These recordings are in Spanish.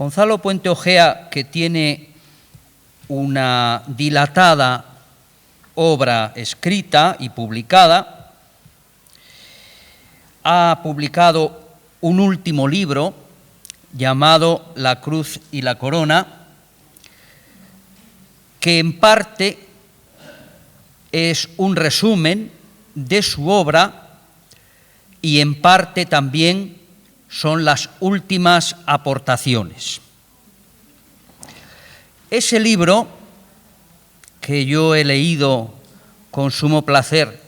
Gonzalo Puente Ojea, que tiene una dilatada obra escrita y publicada, ha publicado un último libro llamado La Cruz y la Corona, que en parte es un resumen de su obra y en parte también son las últimas aportaciones. Ese libro, que yo he leído con sumo placer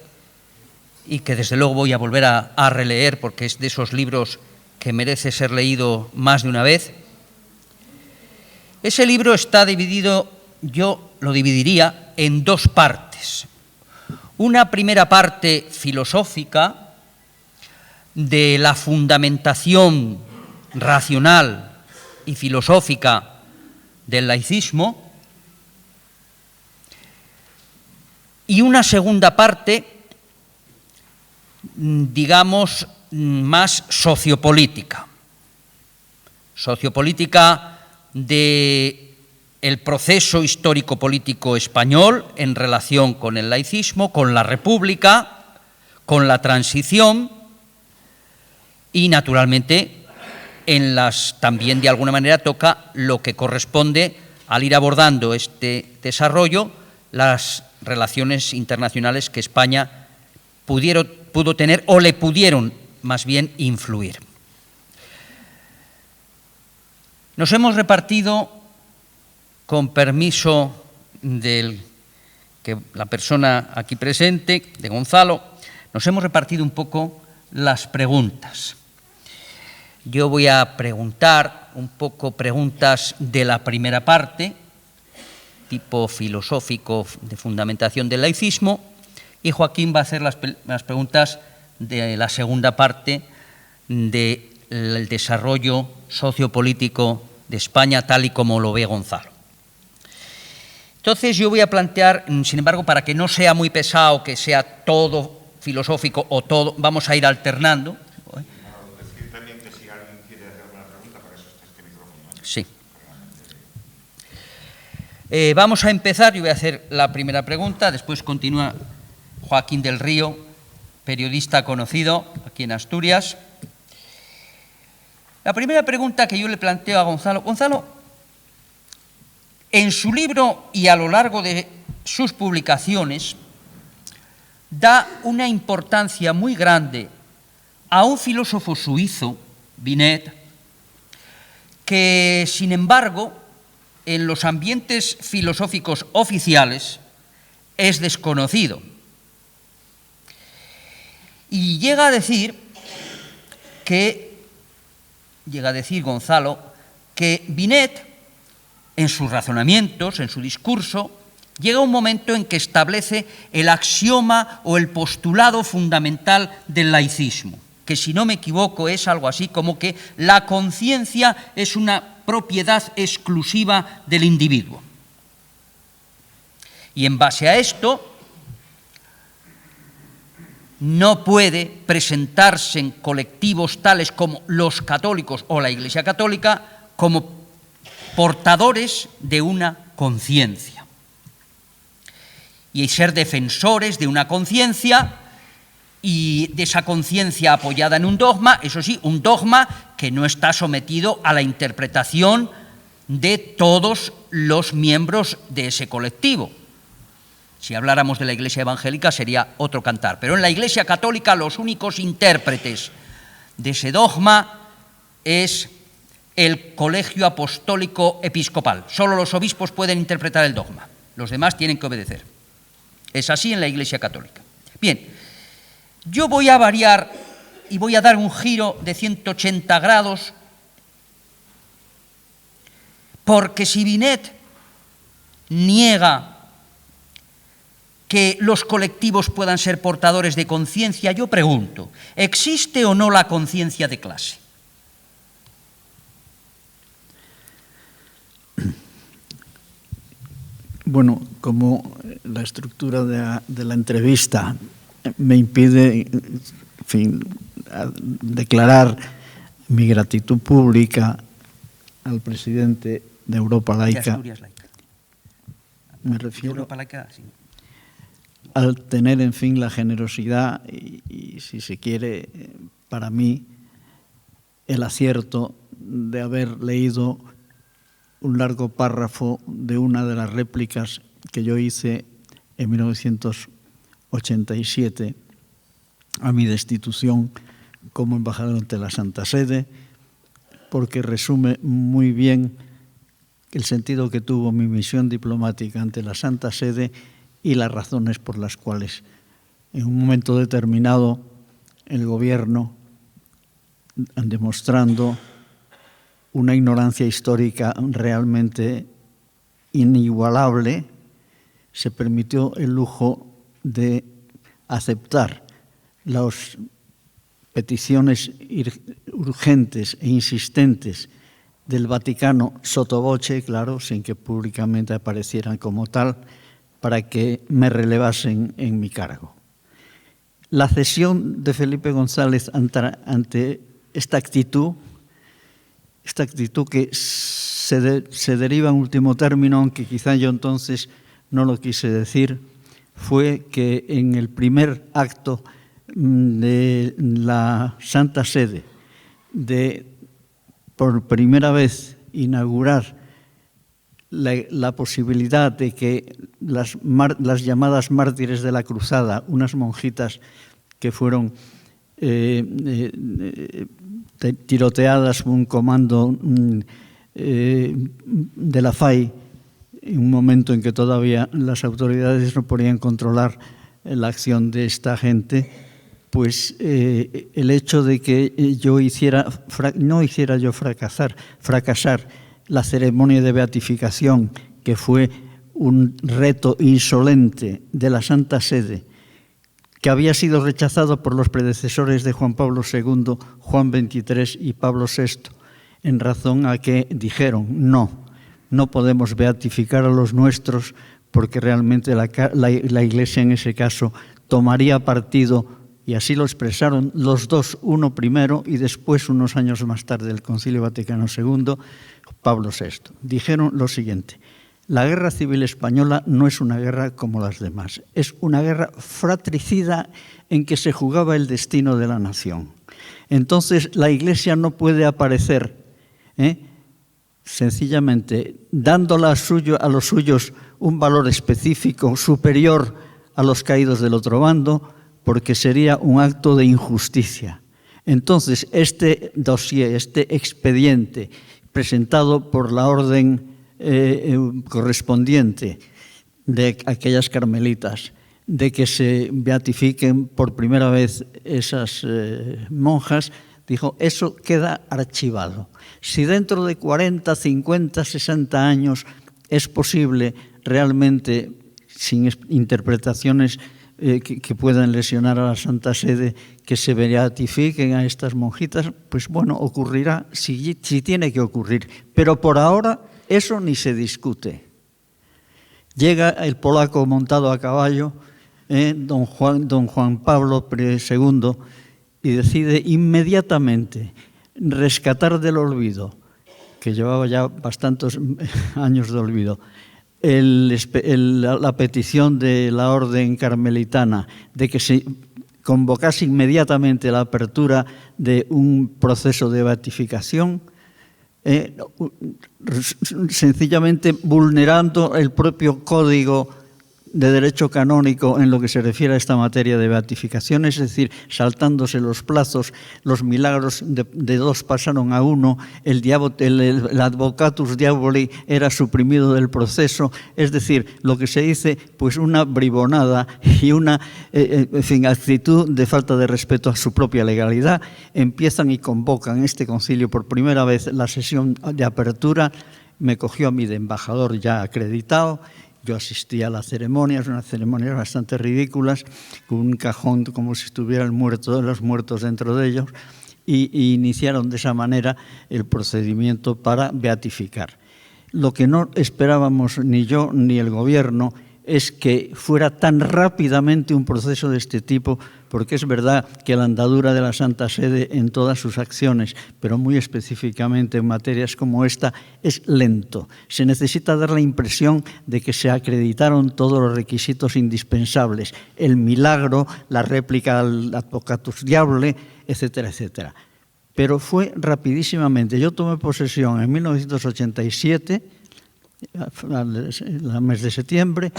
y que desde luego voy a volver a releer porque es de esos libros que merece ser leído más de una vez, ese libro está dividido, yo lo dividiría en dos partes. Una primera parte filosófica de la fundamentación racional y filosófica del laicismo, y una segunda parte, digamos, más sociopolítica del proceso histórico-político español en relación con el laicismo, con la República, con la transición y, naturalmente, también de alguna manera toca lo que corresponde al ir abordando este desarrollo, las relaciones internacionales que España pudo tener o le pudieron más bien influir. Nos hemos repartido, con permiso de la persona aquí presente, de Gonzalo, nos hemos repartido un poco las preguntas. Yo voy a preguntar un poco preguntas de la primera parte, tipo filosófico de fundamentación del laicismo, y Joaquín va a hacer las preguntas de la segunda parte del desarrollo sociopolítico de España, tal y como lo ve Gonzalo. Entonces yo voy a plantear, sin embargo, para que no sea muy pesado, que sea todo filosófico o todo, vamos a ir alternando. Decir también que si alguien quiere hacer alguna pregunta, para eso está este micrófono. Sí. Vamos a empezar, yo voy a hacer la primera pregunta, después continúa Joaquín del Río, periodista conocido aquí en Asturias. La primera pregunta que yo le planteo a Gonzalo, en su libro y a lo largo de sus publicaciones, da una importancia muy grande a un filósofo suizo, Binet, que, sin embargo, en los ambientes filosóficos oficiales es desconocido. Y llega a decir Gonzalo, que Binet, en sus razonamientos, en su discurso, llega un momento en que establece el axioma o el postulado fundamental del laicismo, que, si no me equivoco, es algo así como que la conciencia es una propiedad exclusiva del individuo. Y en base a esto, no puede presentarse en colectivos tales como los católicos o la Iglesia Católica como portadores de una conciencia y ser defensores de una conciencia y de esa conciencia apoyada en un dogma, eso sí, un dogma que no está sometido a la interpretación de todos los miembros de ese colectivo. Si habláramos de la Iglesia evangélica sería otro cantar, pero en la Iglesia Católica los únicos intérpretes de ese dogma es el Colegio Apostólico Episcopal. Solo los obispos pueden interpretar el dogma, los demás tienen que obedecer. Es así en la Iglesia Católica. Bien, yo voy a variar y voy a dar un giro de 180 grados, porque si Binet niega que los colectivos puedan ser portadores de conciencia, yo pregunto, ¿existe o no la conciencia de clase? Bueno, como la estructura de la entrevista me impide, en fin, declarar mi gratitud pública al presidente de Europa De Laica. Asturias Laica. Me refiero Europa Laica, sí. al tener, en fin, la generosidad y si se quiere, para mí, el acierto de haber leído un largo párrafo de una de las réplicas que yo hice en 1987 a mi destitución como embajador ante la Santa Sede, porque resume muy bien el sentido que tuvo mi misión diplomática ante la Santa Sede y las razones por las cuales en un momento determinado el gobierno, demostrando una ignorancia histórica realmente inigualable, se permitió el lujo de aceptar las peticiones urgentes e insistentes del Vaticano sotto voce, claro, sin que públicamente aparecieran como tal, para que me relevasen en mi cargo. La cesión de Felipe González ante esta actitud que se deriva en último término, aunque quizá yo entonces no lo quise decir, fue que en el primer acto de la Santa Sede de por primera vez inaugurar la posibilidad de que las llamadas mártires de la Cruzada, unas monjitas que fueron tiroteadas por un comando de la FAI, en un momento en que todavía las autoridades no podían controlar la acción de esta gente, pues el hecho de que no hiciera yo fracasar la ceremonia de beatificación, que fue un reto insolente de la Santa Sede, que había sido rechazado por los predecesores de Juan Pablo II, Juan XXIII y Pablo VI, en razón a que dijeron, no podemos beatificar a los nuestros, porque realmente la Iglesia en ese caso tomaría partido, y así lo expresaron los dos, uno primero y después, unos años más tarde, el Concilio Vaticano II, Pablo VI. Dijeron lo siguiente: la guerra civil española no es una guerra como las demás, es una guerra fratricida en que se jugaba el destino de la nación. Entonces la Iglesia no puede aparecer sencillamente dando a los suyos un valor específico superior a los caídos del otro bando, porque sería un acto de injusticia. Entonces, este dossier, este expediente presentado por la orden correspondiente de aquellas carmelitas, de que se beatifiquen por primera vez esas monjas, dijo, eso queda archivado. Si dentro de 40, 50, 60 años es posible realmente, sin interpretaciones que puedan lesionar a la Santa Sede, que se beatifiquen a estas monjitas, pues bueno, ocurrirá si tiene que ocurrir. Pero por ahora eso ni se discute. Llega el polaco montado a caballo, don Juan Pablo II, y decide inmediatamente rescatar del olvido, que llevaba ya bastantes años de olvido, la petición de la orden carmelitana de que se convocase inmediatamente la apertura de un proceso de beatificación, sencillamente vulnerando el propio código de derecho canónico en lo que se refiere a esta materia de beatificación, es decir, saltándose los plazos, los milagros de dos pasaron a uno, el advocatus diaboli era suprimido del proceso, es decir, lo que se dice, pues una bribonada y una actitud de falta de respeto a su propia legalidad. Empiezan y convocan este concilio por primera vez la sesión de apertura, me cogió a mí de embajador ya acreditado. Yo asistí a las ceremonias, unas ceremonias bastante ridículas, con un cajón como si estuviera los muertos dentro de ellos, y iniciaron de esa manera el procedimiento para beatificar. Lo que no esperábamos ni yo ni el gobierno es que fuera tan rápidamente un proceso de este tipo, porque es verdad que la andadura de la Santa Sede en todas sus acciones, pero muy específicamente en materias como esta, es lento. Se necesita dar la impresión de que se acreditaron todos los requisitos indispensables, el milagro, la réplica al advocatus diabole, etcétera, etcétera. Pero fue rapidísimamente. Yo tomé posesión en 1987, el mes de septiembre,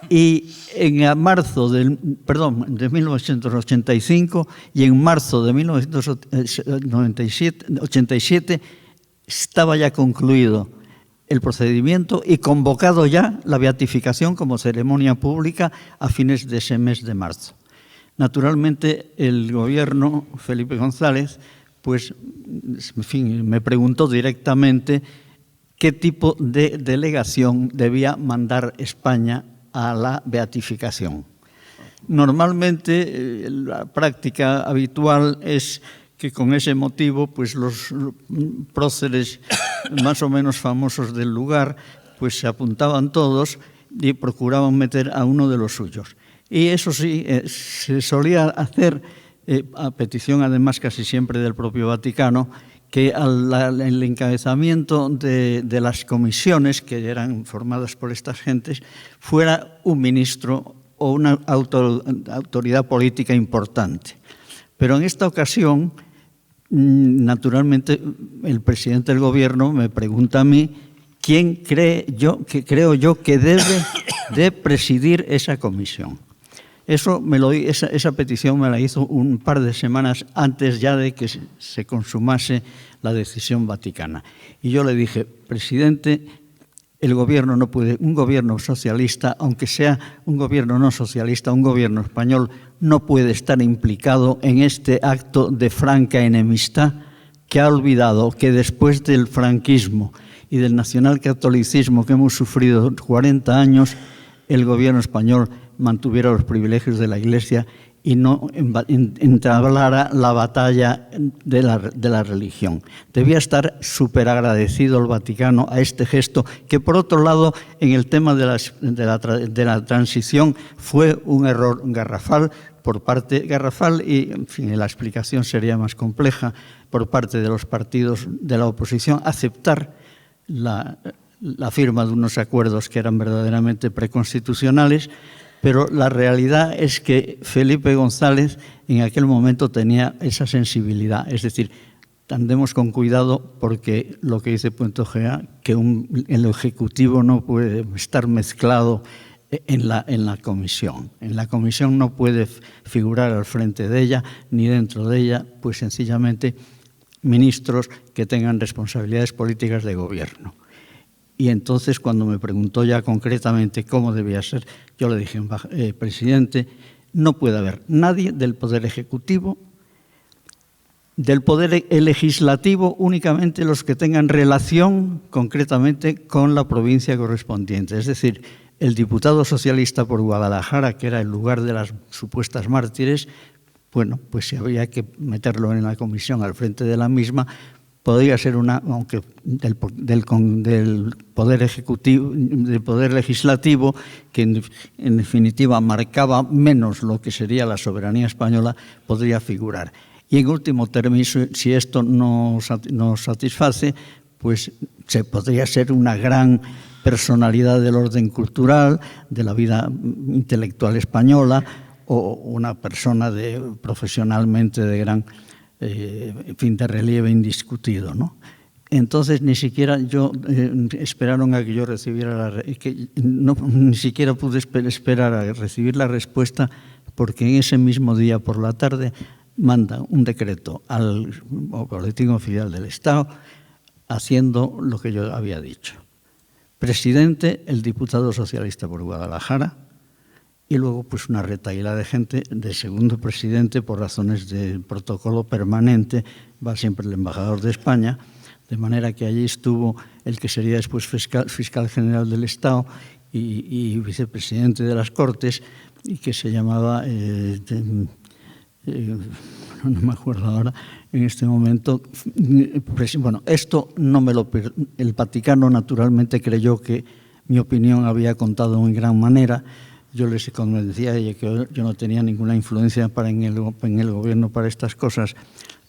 y en marzo de 1985 y en marzo de 1987 estaba ya concluido el procedimiento y convocado ya la beatificación como ceremonia pública a fines de ese mes de marzo. Naturalmente, el gobierno, Felipe González, pues, en fin, me preguntó directamente qué tipo de delegación debía mandar España a la beatificación. Normalmente, la práctica habitual es que con ese motivo, pues los próceres más o menos famosos del lugar, pues se apuntaban todos y procuraban meter a uno de los suyos. Y eso sí, se solía hacer, a petición además casi siempre del propio Vaticano, que el encabezamiento de las comisiones que eran formadas por estas gentes fuera un ministro o una autoridad política importante. Pero en esta ocasión, naturalmente, el presidente del gobierno me pregunta a mí quién creo yo que debe de presidir esa comisión. Esa petición me la hizo un par de semanas antes ya de que se consumase la decisión vaticana. Y yo le dije, presidente, el gobierno no puede, un gobierno socialista, aunque sea un gobierno no socialista, un gobierno español, no puede estar implicado en este acto de franca enemistad que ha olvidado que después del franquismo y del nacionalcatolicismo que hemos sufrido 40 años, el gobierno español mantuviera los privilegios de la Iglesia y no entablara la batalla de la religión. Debía estar súper agradecido el Vaticano a este gesto, que por otro lado, en el tema de la transición, fue un error garrafal y, en fin, la explicación sería más compleja por parte de los partidos de la oposición, aceptar la firma de unos acuerdos que eran verdaderamente preconstitucionales, pero la realidad es que Felipe González en aquel momento tenía esa sensibilidad. Es decir, andemos con cuidado porque lo que dice Puente Ojea, que el Ejecutivo no puede estar mezclado en la comisión. En la comisión no puede figurar al frente de ella ni dentro de ella, pues sencillamente ministros que tengan responsabilidades políticas de gobierno. Y entonces, cuando me preguntó ya concretamente cómo debía ser, yo le dije, presidente, no puede haber nadie del Poder Ejecutivo, del Poder Legislativo, únicamente los que tengan relación concretamente con la provincia correspondiente. Es decir, el diputado socialista por Guadalajara, que era el lugar de las supuestas mártires, bueno, pues si había que meterlo en la comisión al frente de la misma, podría ser aunque del Poder Ejecutivo, del Poder Legislativo, que en definitiva marcaba menos lo que sería la soberanía española, podría figurar. Y en último término, si esto no satisface, pues se podría ser una gran personalidad del orden cultural, de la vida intelectual española, o una persona profesionalmente de gran de relieve indiscutido, ¿no? Entonces ni siquiera esperaron a que yo recibiera ni siquiera pude esperar a recibir la respuesta, porque en ese mismo día por la tarde manda un decreto al Boletín Oficial del Estado haciendo lo que yo había dicho. Presidente, el diputado socialista por Guadalajara, y luego pues una retahíla de gente. De segundo presidente, por razones de protocolo permanente, va siempre el embajador de España, de manera que allí estuvo el que sería después fiscal general del Estado y vicepresidente de las Cortes, y que se llamaba, no me acuerdo ahora en este momento. Bueno, esto no me lo... El Vaticano naturalmente creyó que mi opinión había contado en gran manera. Yo les convencía de que yo no tenía ninguna influencia en el gobierno para estas cosas,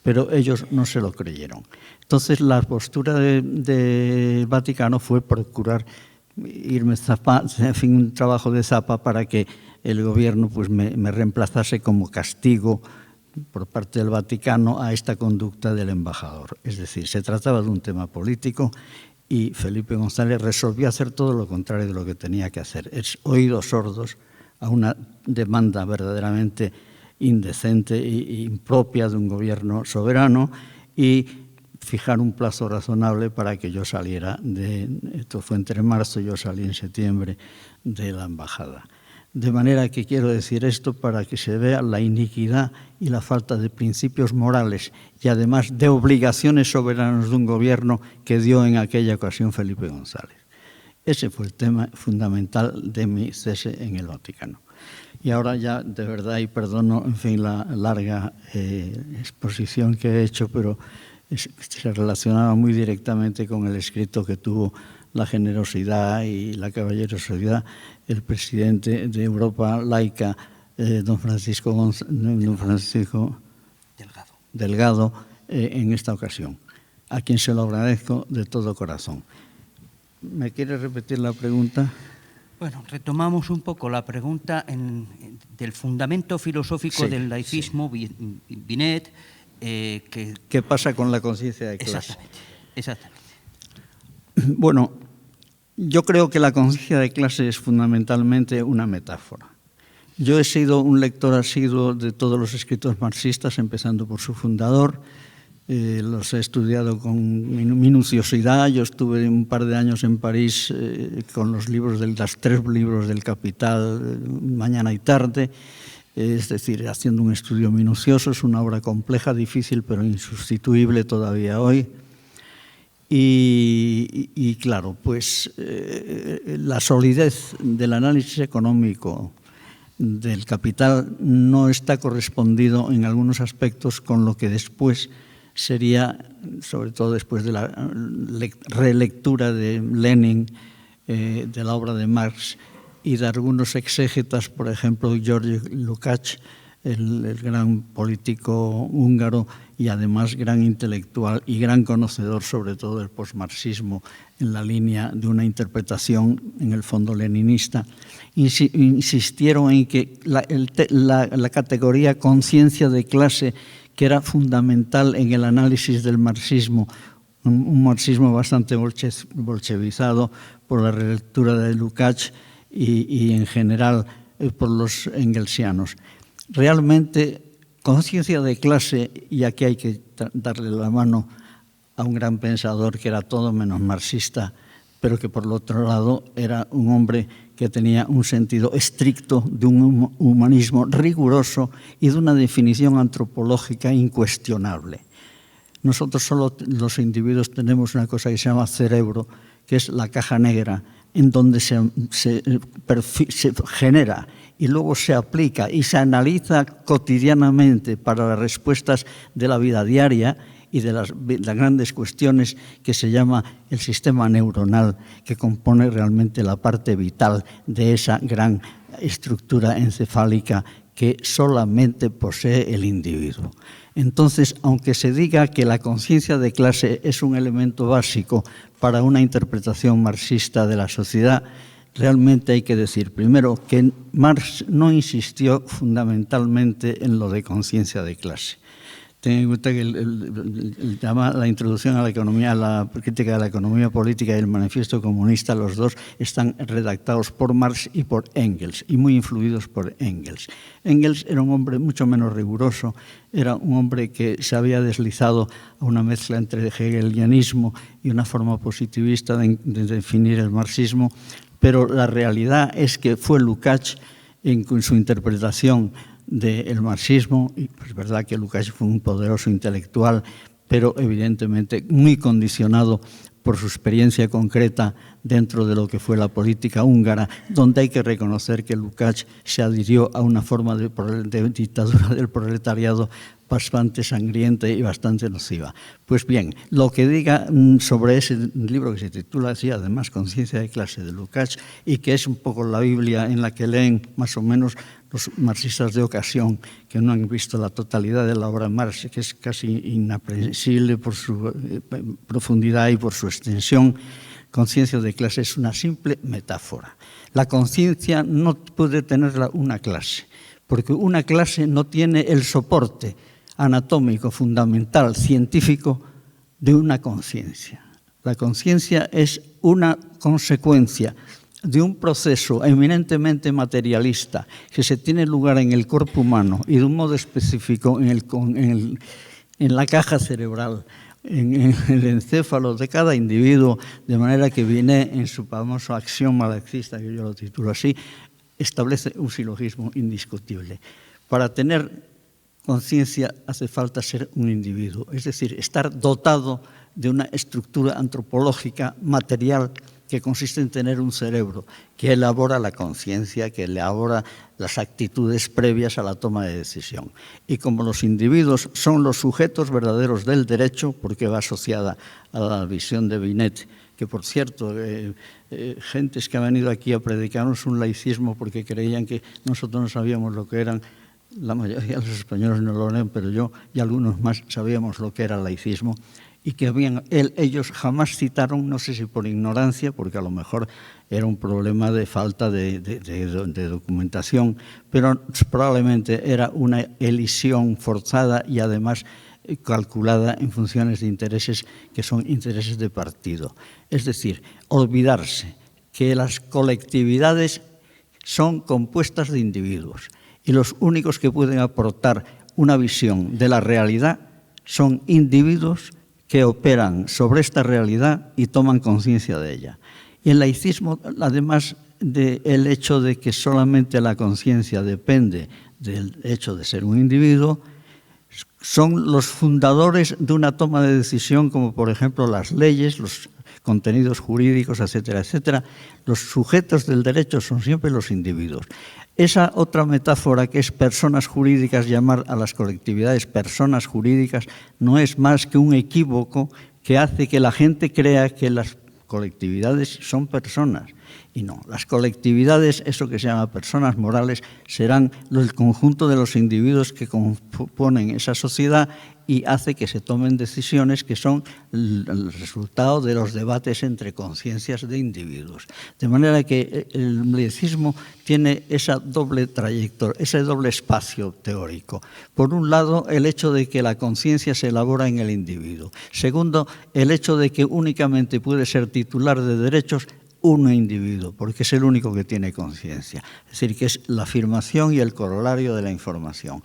pero ellos no se lo creyeron. Entonces, la postura del Vaticano fue procurar irme un trabajo de zapa para que el gobierno pues, me reemplazase como castigo por parte del Vaticano a esta conducta del embajador. Es decir, se trataba de un tema político y Felipe González resolvió hacer todo lo contrario de lo que tenía que hacer. Es oídos sordos a una demanda verdaderamente indecente e impropia de un gobierno soberano y fijar un plazo razonable para que yo saliera esto fue entre marzo y yo salí en septiembre de la embajada. De manera que quiero decir esto para que se vea la iniquidad y la falta de principios morales y además de obligaciones soberanas de un gobierno que dio en aquella ocasión Felipe González. Ese fue el tema fundamental de mi cese en el Vaticano. Y ahora ya, de verdad, y perdono, en fin, la larga exposición que he hecho, pero se relacionaba muy directamente con el escrito que tuvo la generosidad y la caballerosidad el presidente de Europa Laica, don Francisco Delgado, en esta ocasión, a quien se lo agradezco de todo corazón. ¿Me quiere repetir la pregunta? Bueno, retomamos un poco la pregunta del fundamento filosófico del laicismo, Binet. ¿Qué pasa con la conciencia de clase? Exactamente. Bueno, yo creo que la conciencia de clase es fundamentalmente una metáfora. Yo he sido un lector asiduo de todos los escritos marxistas, empezando por su fundador. Los he estudiado con minuciosidad. Yo estuve un par de años en París con los tres libros del Capital, mañana y tarde. Es decir, haciendo un estudio minucioso. Es una obra compleja, difícil, pero insustituible todavía hoy. Y claro, pues la solidez del análisis económico del Capital no está correspondido en algunos aspectos con lo que después sería, sobre todo después de la relectura de Lenin, de la obra de Marx y de algunos exégetas, por ejemplo, George Lukács, el gran político húngaro y además gran intelectual y gran conocedor sobre todo del posmarxismo en la línea de una interpretación en el fondo leninista, insistieron en que la categoría conciencia de clase, que era fundamental en el análisis del marxismo, un marxismo bastante bolchevizado por la relectura de Lukács y en general por los engelsianos. Realmente, conciencia de clase, y aquí hay que darle la mano a un gran pensador que era todo menos marxista, pero que por el otro lado era un hombre que tenía un sentido estricto de un humanismo riguroso y de una definición antropológica incuestionable. Nosotros solo los individuos tenemos una cosa que se llama cerebro, que es la caja negra, en donde se genera y luego se aplica y se analiza cotidianamente para las respuestas de la vida diaria y de las grandes cuestiones que se llama el sistema neuronal, que compone realmente la parte vital de esa gran estructura encefálica que solamente posee el individuo. Entonces, aunque se diga que la conciencia de clase es un elemento básico para una interpretación marxista de la sociedad, realmente hay que decir, primero, que Marx no insistió fundamentalmente en lo de conciencia de clase. Ten en cuenta que la introducción a la economía, la crítica de la economía política y el manifiesto comunista, los dos están redactados por Marx y por Engels, y muy influidos por Engels. Engels era un hombre mucho menos riguroso, era un hombre que se había deslizado a una mezcla entre hegelianismo y una forma positivista de definir el marxismo, pero la realidad es que fue Lukács en su interpretación del marxismo, y es verdad que Lukács fue un poderoso intelectual, pero evidentemente muy condicionado por su experiencia concreta dentro de lo que fue la política húngara, donde hay que reconocer que Lukács se adhirió a una forma de dictadura del proletariado bastante sangrienta y bastante nociva. Pues bien, lo que diga sobre ese libro que se titula así, además, Conciencia de clase, de Lukács, y que es un poco la Biblia en la que leen más o menos los marxistas de ocasión, que no han visto la totalidad de la obra de Marx, que es casi inaprensible por su profundidad y por su extensión. Conciencia de clase es una simple metáfora. La conciencia no puede tenerla una clase, porque una clase no tiene el soporte anatómico, fundamental, científico de una conciencia. La conciencia es una consecuencia de un proceso eminentemente materialista que se tiene lugar en el cuerpo humano y de un modo específico en la caja cerebral, en el encéfalo de cada individuo, de manera que Binet, en su famoso axioma marxista, que yo lo titulo así, establece un silogismo indiscutible. Para tener conciencia hace falta ser un individuo, es decir, estar dotado de una estructura antropológica material que consiste en tener un cerebro que elabora la conciencia, que elabora las actitudes previas a la toma de decisión. Y como los individuos son los sujetos verdaderos del derecho, porque va asociada a la visión de Binet, que por cierto, gentes que han venido aquí a predicarnos un laicismo porque creían que nosotros no sabíamos lo que eran, la mayoría de los españoles no lo leen, pero yo y algunos más sabíamos lo que era el laicismo, y que ellos jamás citaron, no sé si por ignorancia, porque a lo mejor era un problema de falta de documentación, pero probablemente era una elisión forzada y además calculada en funciones de intereses que son intereses de partido. Es decir, olvidarse que las colectividades son compuestas de individuos y los únicos que pueden aportar una visión de la realidad son individuos que operan sobre esta realidad y toman conciencia de ella. Y el laicismo, además del hecho de que solamente la conciencia depende del hecho de ser un individuo, son los fundadores de una toma de decisión, como por ejemplo las leyes, los contenidos jurídicos, etcétera, etcétera. Los sujetos del derecho son siempre los individuos. Esa otra metáfora que es personas jurídicas, llamar a las colectividades personas jurídicas, no es más que un equívoco que hace que la gente crea que las colectividades son personas. Y no, las colectividades, eso que se llama personas morales, serán el conjunto de los individuos que componen esa sociedad y hace que se tomen decisiones que son el resultado de los debates entre conciencias de individuos. De manera que el laicismo tiene esa doble trayectoria, ese doble espacio teórico. Por un lado, el hecho de que la conciencia se elabora en el individuo. Segundo, el hecho de que únicamente puede ser titular de derechos un individuo, porque es el único que tiene conciencia. Es decir, que es la afirmación y el corolario de la información.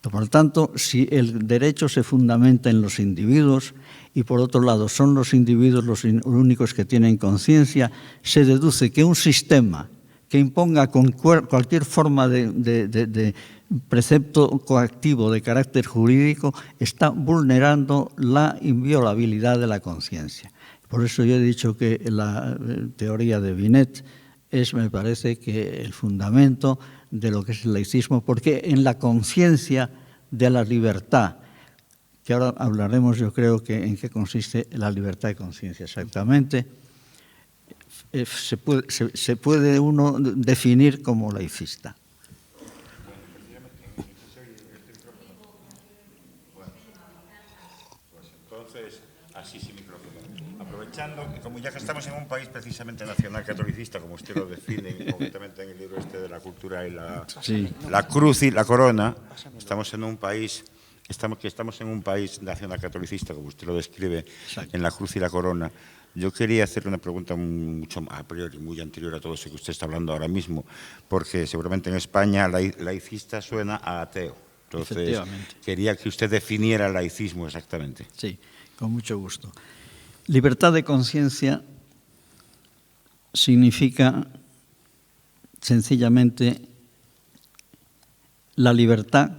Por lo tanto, si el derecho se fundamenta en los individuos y por otro lado son los individuos los únicos que tienen conciencia, se deduce que un sistema que imponga con cualquier forma de precepto coactivo de carácter jurídico está vulnerando la inviolabilidad de la conciencia. Por eso yo he dicho que la teoría de Binet es, me parece, que el fundamento de lo que es el laicismo, porque en la conciencia de la libertad, que ahora hablaremos, yo creo que en qué consiste la libertad de conciencia exactamente, se puede uno definir como laicista. Entonces, así sin micrófono. Aprovechando, como ya que estamos en un país precisamente nacional catolicista, como usted lo define concretamente en el libro este de la cultura y la cruz y la corona, estamos en un país nacional catolicista, como usted lo describe. Exacto. En la cruz y la corona. Yo quería hacerle una pregunta mucho a priori, muy anterior a todo eso que usted está hablando ahora mismo, porque seguramente en España laicista suena a ateo. Entonces, quería que usted definiera el laicismo exactamente. Sí, con mucho gusto. Libertad de conciencia significa sencillamente la libertad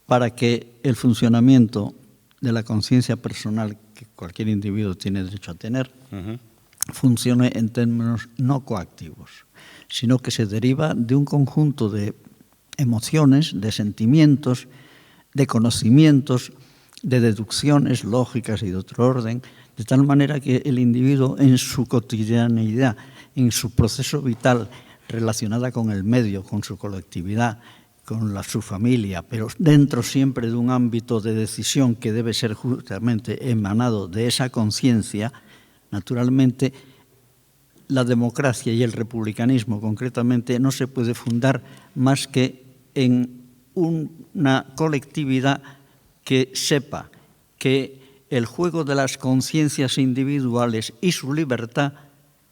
para que el funcionamiento de la conciencia personal que cualquier individuo tiene derecho a tener funcione en términos no coactivos, sino que se deriva de un conjunto de emociones, de sentimientos de conocimientos, de deducciones lógicas y de otro orden, de tal manera que el individuo en su cotidianeidad, en su proceso vital relacionada con el medio, con su colectividad, con su familia, pero dentro siempre de un ámbito de decisión que debe ser justamente emanado de esa conciencia, naturalmente la democracia y el republicanismo concretamente no se puede fundar más que en una colectividad que sepa que el juego de las conciencias individuales y su libertad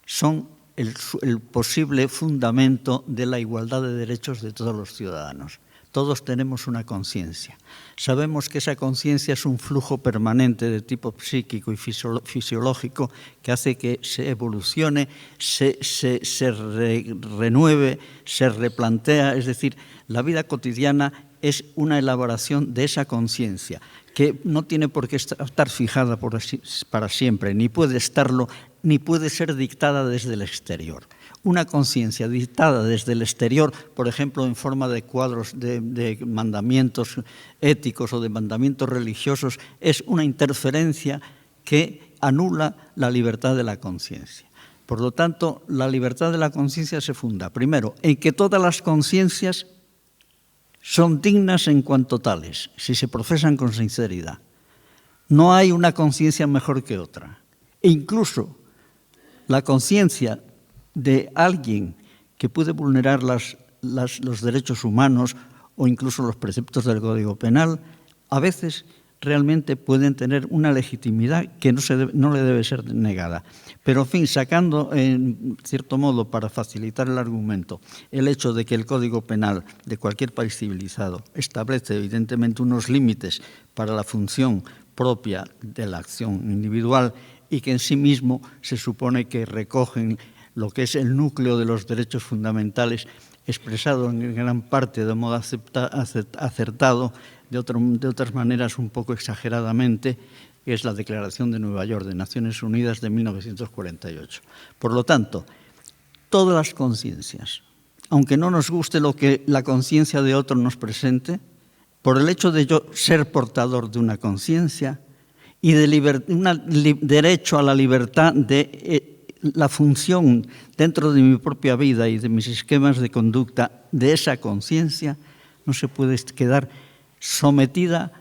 son el posible fundamento de la igualdad de derechos de todos los ciudadanos. Todos tenemos una conciencia. Sabemos que esa conciencia es un flujo permanente de tipo psíquico y fisiológico que hace que se evolucione, se renueve, se replantea. Es decir, la vida cotidiana es una elaboración de esa conciencia que no tiene por qué estar fijada para siempre, ni puede estarlo, ni puede ser dictada desde el exterior. Una conciencia dictada desde el exterior, por ejemplo, en forma de cuadros de mandamientos éticos o de mandamientos religiosos, es una interferencia que anula la libertad de la conciencia. Por lo tanto, la libertad de la conciencia se funda, primero, en que todas las conciencias son dignas en cuanto tales, si se profesan con sinceridad. No hay una conciencia mejor que otra. E incluso la conciencia de alguien que puede vulnerar los derechos humanos o incluso los preceptos del Código Penal, a veces realmente pueden tener una legitimidad que no le debe ser negada. Pero, en fin, sacando, en cierto modo, para facilitar el argumento, el hecho de que el Código Penal de cualquier país civilizado establece, evidentemente, unos límites para la función propia de la acción individual y que en sí mismo se supone que recogen lo que es el núcleo de los derechos fundamentales expresado en gran parte de modo acertado, de otras maneras un poco exageradamente, que es la Declaración de Nueva York de Naciones Unidas de 1948. Por lo tanto, todas las conciencias, aunque no nos guste lo que la conciencia de otro nos presente, por el hecho de yo ser portador de una conciencia y de derecho a la libertad de la función dentro de mi propia vida y de mis esquemas de conducta de esa conciencia, no se puede quedar sometida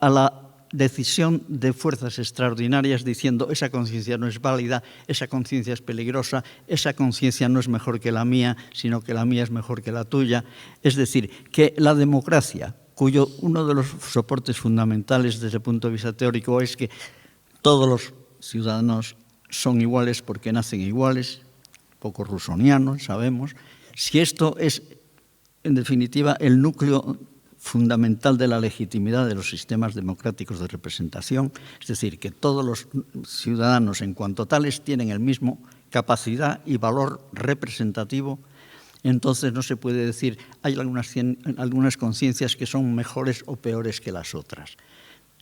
a la decisión de fuerzas extraordinarias diciendo esa conciencia no es válida, esa conciencia es peligrosa, esa conciencia no es mejor que la mía, sino que la mía es mejor que la tuya. Es decir, que la democracia, cuyo uno de los soportes fundamentales desde el punto de vista teórico es que todos los ciudadanos son iguales porque nacen iguales, poco rusoniano, sabemos. Si esto es, en definitiva, el núcleo fundamental de la legitimidad de los sistemas democráticos de representación, es decir, que todos los ciudadanos en cuanto tales tienen el mismo capacidad y valor representativo, entonces no se puede decir hay algunas conciencias que son mejores o peores que las otras.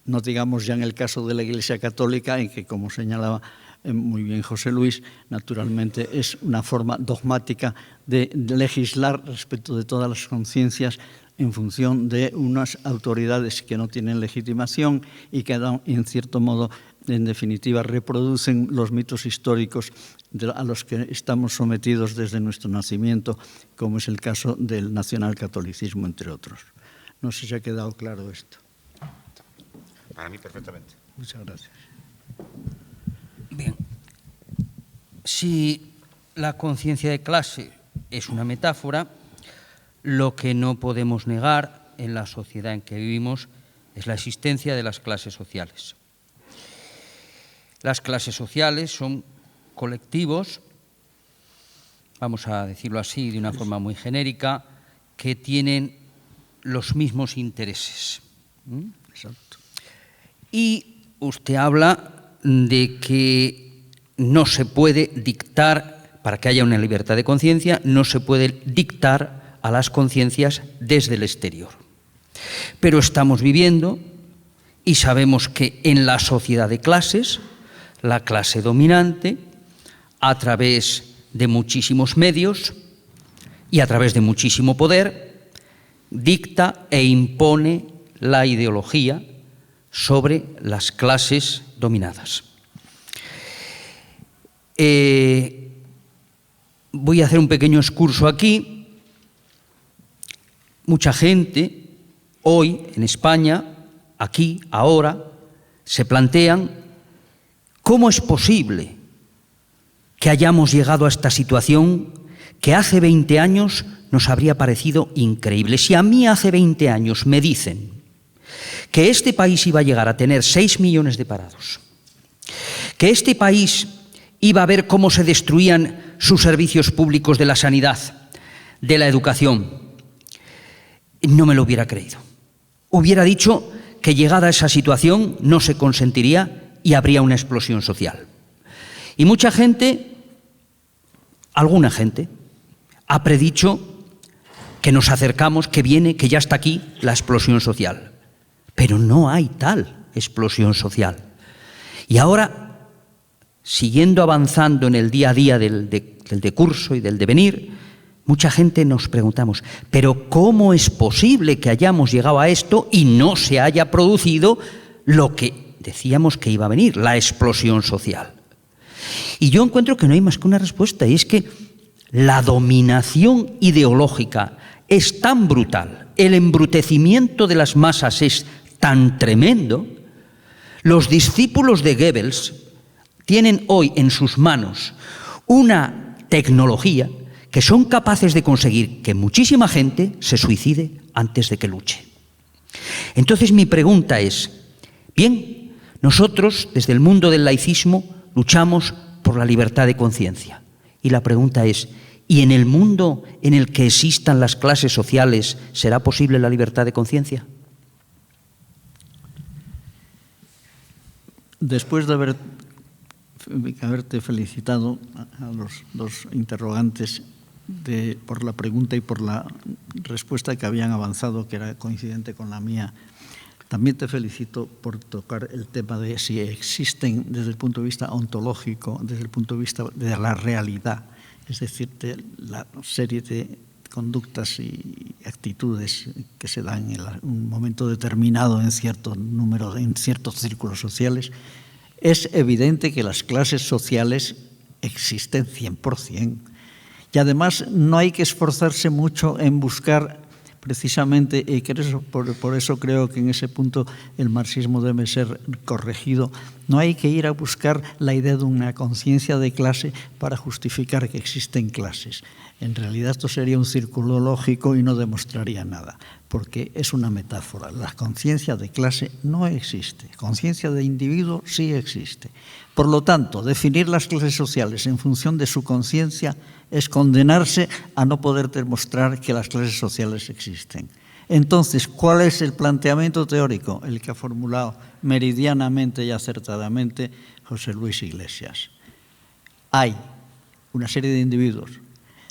No digamos ya en el caso de la Iglesia Católica, en que, como señalaba muy bien José Luis, naturalmente es una forma dogmática de legislar respecto de todas las conciencias en función de unas autoridades que no tienen legitimación y que, en cierto modo, en definitiva, reproducen los mitos históricos a los que estamos sometidos desde nuestro nacimiento, como es el caso del nacionalcatolicismo, entre otros. No sé si ha quedado claro esto. Para mí, perfectamente. Muchas gracias. Bien. Si la conciencia de clase es una metáfora, lo que no podemos negar en la sociedad en que vivimos es la existencia de las clases sociales. Las clases sociales son colectivos, vamos a decirlo así de una forma muy genérica, que tienen los mismos intereses. Exacto. Y usted habla de que no se puede dictar, para que haya una libertad de conciencia, no se puede dictar a las conciencias desde el exterior. Pero estamos viviendo y sabemos que en la sociedad de clases, la clase dominante, a través de muchísimos medios y a través de muchísimo poder, dicta e impone la ideología sobre las clases dominadas. Voy a hacer un pequeño excurso aquí. Mucha gente hoy en España, aquí, ahora, se plantean cómo es posible que hayamos llegado a esta situación que hace 20 años nos habría parecido increíble. Si a mí hace 20 años me dicen que este país iba a llegar a tener 6 millones de parados, que este país iba a ver cómo se destruían sus servicios públicos de la sanidad, de la educación, no me lo hubiera creído. Hubiera dicho que llegada a esa situación no se consentiría y habría una explosión social. Y mucha gente, alguna gente, ha predicho que nos acercamos, que viene, que ya está aquí la explosión social. Pero no hay tal explosión social. Y ahora, siguiendo avanzando en el día a día del decurso y del devenir, mucha gente nos preguntamos, ¿pero cómo es posible que hayamos llegado a esto y no se haya producido lo que decíamos que iba a venir, la explosión social? Y yo encuentro que no hay más que una respuesta, y es que la dominación ideológica es tan brutal, el embrutecimiento de las masas es tan tremendo. Los discípulos de Goebbels tienen hoy en sus manos una tecnología que son capaces de conseguir que muchísima gente se suicide antes de que luche. Entonces mi pregunta es, bien, nosotros desde el mundo del laicismo luchamos por la libertad de conciencia. Y la pregunta es, ¿y en el mundo en el que existan las clases sociales será posible la libertad de conciencia? Después de haberte felicitado a los dos interrogantes por la pregunta y por la respuesta que habían avanzado, que era coincidente con la mía, también te felicito por tocar el tema de si existen desde el punto de vista ontológico, desde el punto de vista de la realidad, es decir, de la serie de conductas y actitudes que se dan en un momento determinado en cierto número, en ciertos círculos sociales. Es evidente que las clases sociales existen 100%. Y además no hay que esforzarse mucho en buscar precisamente, y por eso creo que en ese punto el marxismo debe ser corregido, no hay que ir a buscar la idea de una conciencia de clase para justificar que existen clases. En realidad esto sería un círculo lógico y no demostraría nada, porque es una metáfora. La conciencia de clase no existe, conciencia de individuo sí existe. Por lo tanto, definir las clases sociales en función de su conciencia es condenarse a no poder demostrar que las clases sociales existen. Entonces, ¿cuál es el planteamiento teórico? El que ha formulado meridianamente y acertadamente José Luis Iglesias. Hay una serie de individuos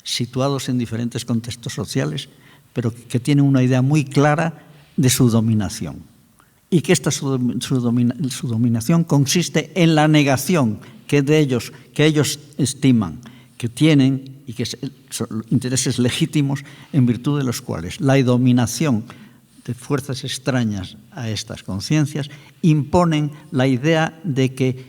situados en diferentes contextos sociales, pero que tienen una idea muy clara de su dominación. Y que su dominación consiste en la negación que ellos estiman que tienen y que son intereses legítimos, en virtud de los cuales la dominación de fuerzas extrañas a estas conciencias imponen la idea de que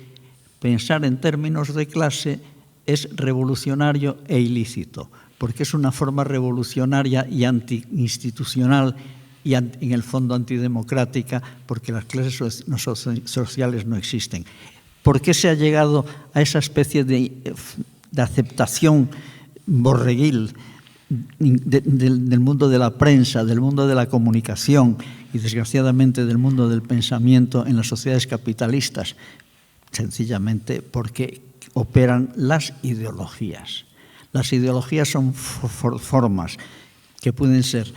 pensar en términos de clase es revolucionario e ilícito, porque es una forma revolucionaria y antiinstitucional y en el fondo antidemocrática, porque las clases sociales no existen. ¿Por qué se ha llegado a esa especie de aceptación borreguil del mundo de la prensa, del mundo de la comunicación y desgraciadamente del mundo del pensamiento en las sociedades capitalistas? Sencillamente porque operan las ideologías. Las ideologías son formas que pueden ser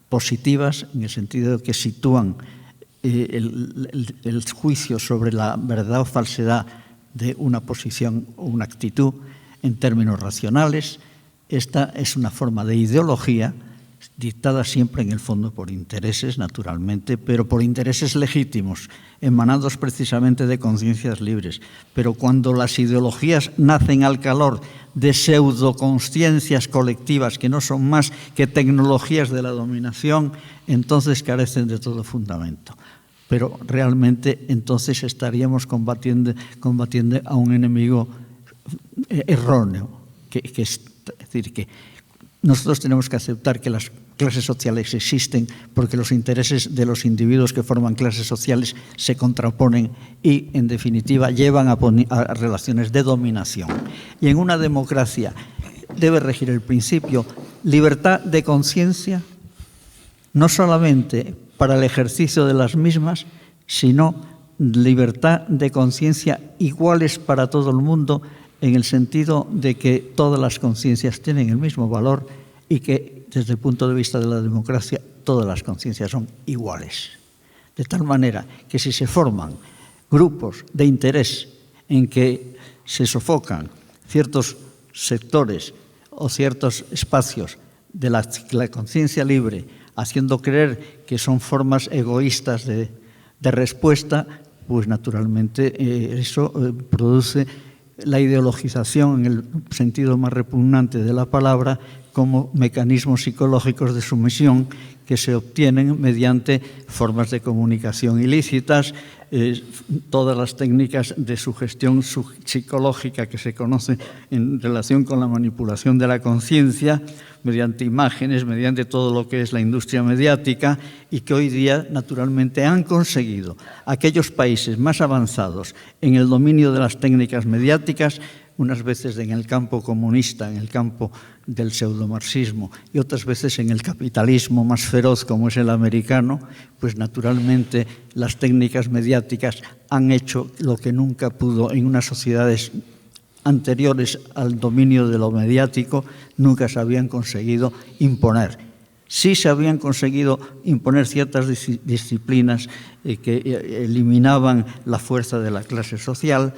positivas en el sentido de que sitúan el juicio sobre la verdad o falsedad de una posición o una actitud en términos racionales. Esta es una forma de ideología dictadas siempre en el fondo por intereses, naturalmente, pero por intereses legítimos, emanados precisamente de conciencias libres. Pero cuando las ideologías nacen al calor de pseudoconsciencias colectivas que no son más que tecnologías de la dominación, entonces carecen de todo fundamento. Pero realmente entonces estaríamos combatiendo a un enemigo erróneo, es decir, que nosotros tenemos que aceptar que las clases sociales existen porque los intereses de los individuos que forman clases sociales se contraponen y, en definitiva, llevan a relaciones de dominación. Y en una democracia debe regir el principio libertad de conciencia, no solamente para el ejercicio de las mismas, sino libertad de conciencia iguales para todo el mundo, en el sentido de que todas las conciencias tienen el mismo valor y que, desde el punto de vista de la democracia, todas las conciencias son iguales. De tal manera que si se forman grupos de interés en que se sofocan ciertos sectores o ciertos espacios de la conciencia libre, haciendo creer que son formas egoístas de respuesta, pues naturalmente eso produce la ideologización, en el sentido más repugnante de la palabra, como mecanismos psicológicos de sumisión que se obtienen mediante formas de comunicación ilícitas, todas las técnicas de sugestión psicológica que se conocen en relación con la manipulación de la conciencia, mediante imágenes, mediante todo lo que es la industria mediática, y que hoy día, naturalmente, han conseguido aquellos países más avanzados en el dominio de las técnicas mediáticas, unas veces en el campo comunista, en el campo del pseudomarxismo, y otras veces en el capitalismo más feroz como es el americano, pues naturalmente las técnicas mediáticas han hecho lo que nunca pudo en unas sociedades anteriores al dominio de lo mediático, nunca se habían conseguido imponer. Sí se habían conseguido imponer ciertas disciplinas que eliminaban la fuerza de la clase social,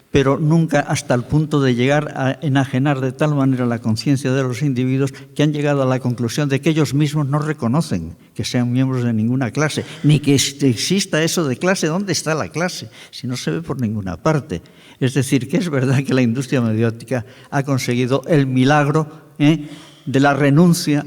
pero nunca hasta el punto de llegar a enajenar de tal manera la conciencia de los individuos que han llegado a la conclusión de que ellos mismos no reconocen que sean miembros de ninguna clase, ni que exista eso de clase. ¿Dónde está la clase? Si no se ve por ninguna parte. Es decir, que es verdad que la industria mediática ha conseguido el milagro de la renuncia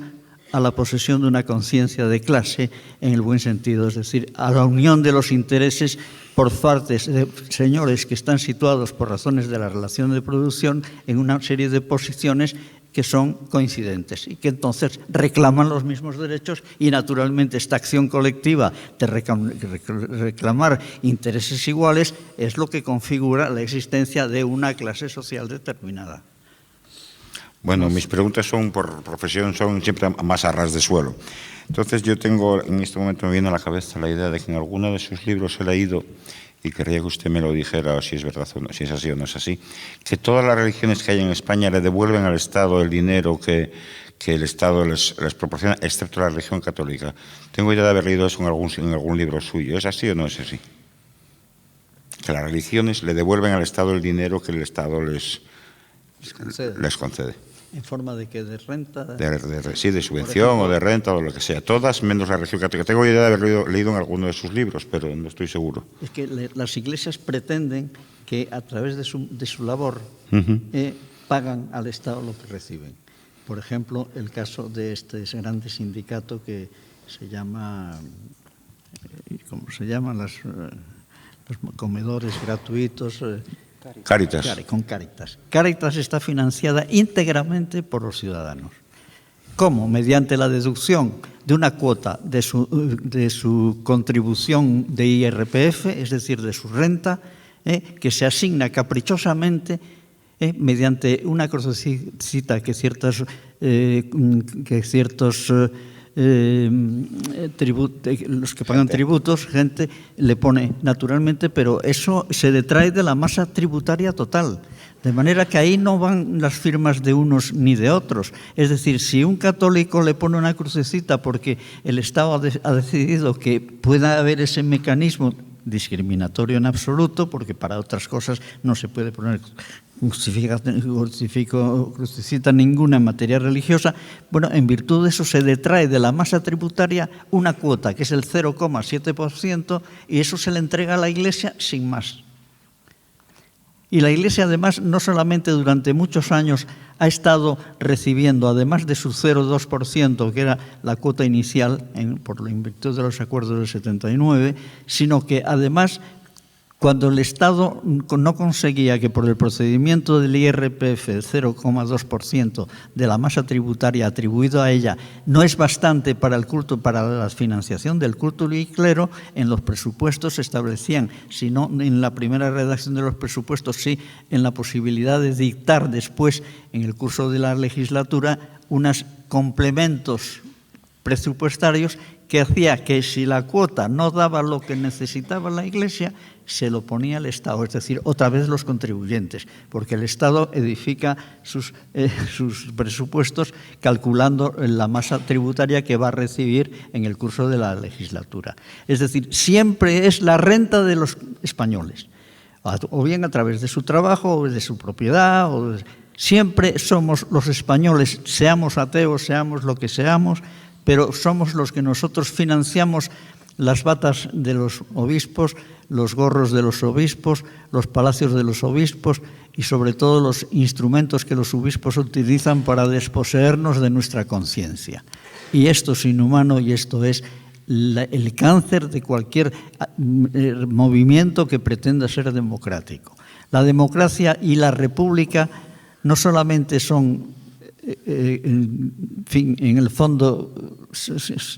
a la posesión de una conciencia de clase en el buen sentido, es decir, a la unión de los intereses por partes de señores que están situados por razones de la relación de producción en una serie de posiciones que son coincidentes y que entonces reclaman los mismos derechos, y naturalmente esta acción colectiva de reclamar intereses iguales es lo que configura la existencia de una clase social determinada. Bueno, mis preguntas son por profesión, son siempre más a ras de suelo. Entonces yo tengo, en este momento me viene a la cabeza la idea de que en alguno de sus libros he leído, y querría que usted me lo dijera si es verdad o no, si es así o no es así, que todas las religiones que hay en España le devuelven al Estado el dinero que el Estado les proporciona, excepto la religión católica. Tengo idea de haber leído eso en algún libro suyo. ¿Es así o no es así? Que las religiones le devuelven al Estado el dinero que el Estado les concede. ¿En forma de qué? ¿De renta? Sí, de subvención o de renta o lo que sea. Todas menos la religión católica. Tengo idea de haber leído en alguno de sus libros, pero no estoy seguro. Es que las iglesias pretenden que a través de su labor pagan al Estado lo que reciben. Por ejemplo, el caso de este grande sindicato que se llama, ¿cómo se llaman? Los comedores gratuitos. Cáritas. Con Cáritas. Cáritas está financiada íntegramente por los ciudadanos. ¿Cómo? Mediante la deducción de una cuota de su contribución de IRPF, es decir, de su renta, que se asigna caprichosamente mediante una crucecita que ciertos los que pagan tributos, gente le pone naturalmente, pero eso se detrae de la masa tributaria total. De manera que ahí no van las firmas de unos ni de otros. Es decir, si un católico le pone una crucecita porque el Estado ha decidido que pueda haber ese mecanismo discriminatorio en absoluto, porque para otras cosas no se puede poner crucicita ninguna en materia religiosa. Bueno, en virtud de eso se detrae de la masa tributaria una cuota, que es el 0,7%, y eso se le entrega a la Iglesia sin más. Y la Iglesia, además, no solamente durante muchos años ha estado recibiendo, además de su 0,2%, que era la cuota inicial por la virtud de los acuerdos del 79, sino que además, cuando el Estado no conseguía que por el procedimiento del IRPF el 0,2% de la masa tributaria atribuido a ella no es bastante para el culto, para la financiación del culto y clero, en los presupuestos se establecían, si no en la primera redacción de los presupuestos, sí en la posibilidad de dictar después, en el curso de la legislatura, unos complementos presupuestarios que hacía que si la cuota no daba lo que necesitaba la Iglesia, se lo ponía el Estado, es decir, otra vez los contribuyentes, porque el Estado edifica sus presupuestos calculando la masa tributaria que va a recibir en el curso de la legislatura. Es decir, siempre es la renta de los españoles, o bien a través de su trabajo, o de su propiedad, siempre somos los españoles, seamos ateos, seamos lo que seamos, pero somos los que nosotros financiamos las batas de los obispos, los gorros de los obispos, los palacios de los obispos y sobre todo los instrumentos que los obispos utilizan para desposeernos de nuestra conciencia. Y esto es inhumano y esto es el cáncer de cualquier movimiento que pretenda ser democrático. La democracia y la república no solamente son, en el fondo,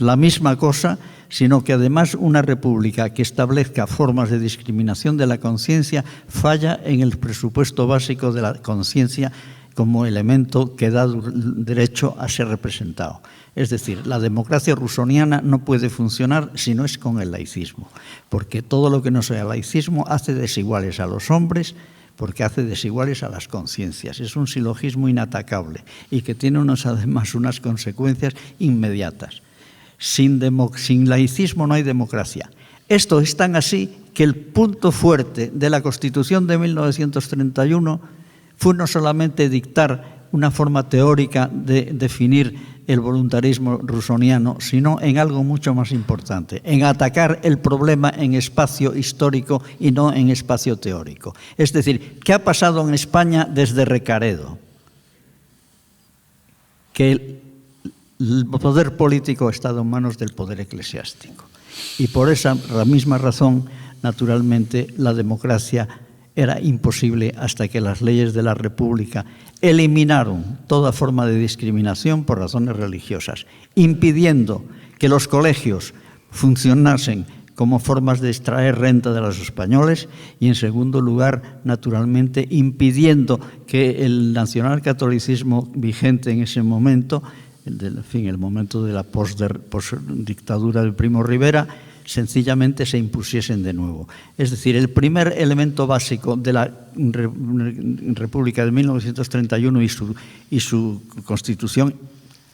la misma cosa, sino que además una república que establezca formas de discriminación de la conciencia falla en el presupuesto básico de la conciencia como elemento que da derecho a ser representado. Es decir, la democracia rusoniana no puede funcionar si no es con el laicismo, porque todo lo que no sea laicismo hace desiguales a los hombres, porque hace desiguales a las conciencias. Es un silogismo inatacable y que tiene además unas consecuencias inmediatas. Sin laicismo no hay democracia. Esto es tan así que el punto fuerte de la Constitución de 1931 fue no solamente dictar una forma teórica de definir el voluntarismo rusoniano, sino en algo mucho más importante, en atacar el problema en espacio histórico y no en espacio teórico. Es decir, ¿qué ha pasado en España desde Recaredo? Que el poder político ha estado en manos del poder eclesiástico. Y por esa misma razón, naturalmente, la democracia era imposible hasta que las leyes de la República eliminaron toda forma de discriminación por razones religiosas, impidiendo que los colegios funcionasen como formas de extraer renta de los españoles y, en segundo lugar, naturalmente, impidiendo que el nacionalcatolicismo vigente en ese momento, el momento de la postdictadura del Primo Rivera, sencillamente se impusiesen de nuevo. Es decir, el primer elemento básico de la República de 1931 y su Constitución,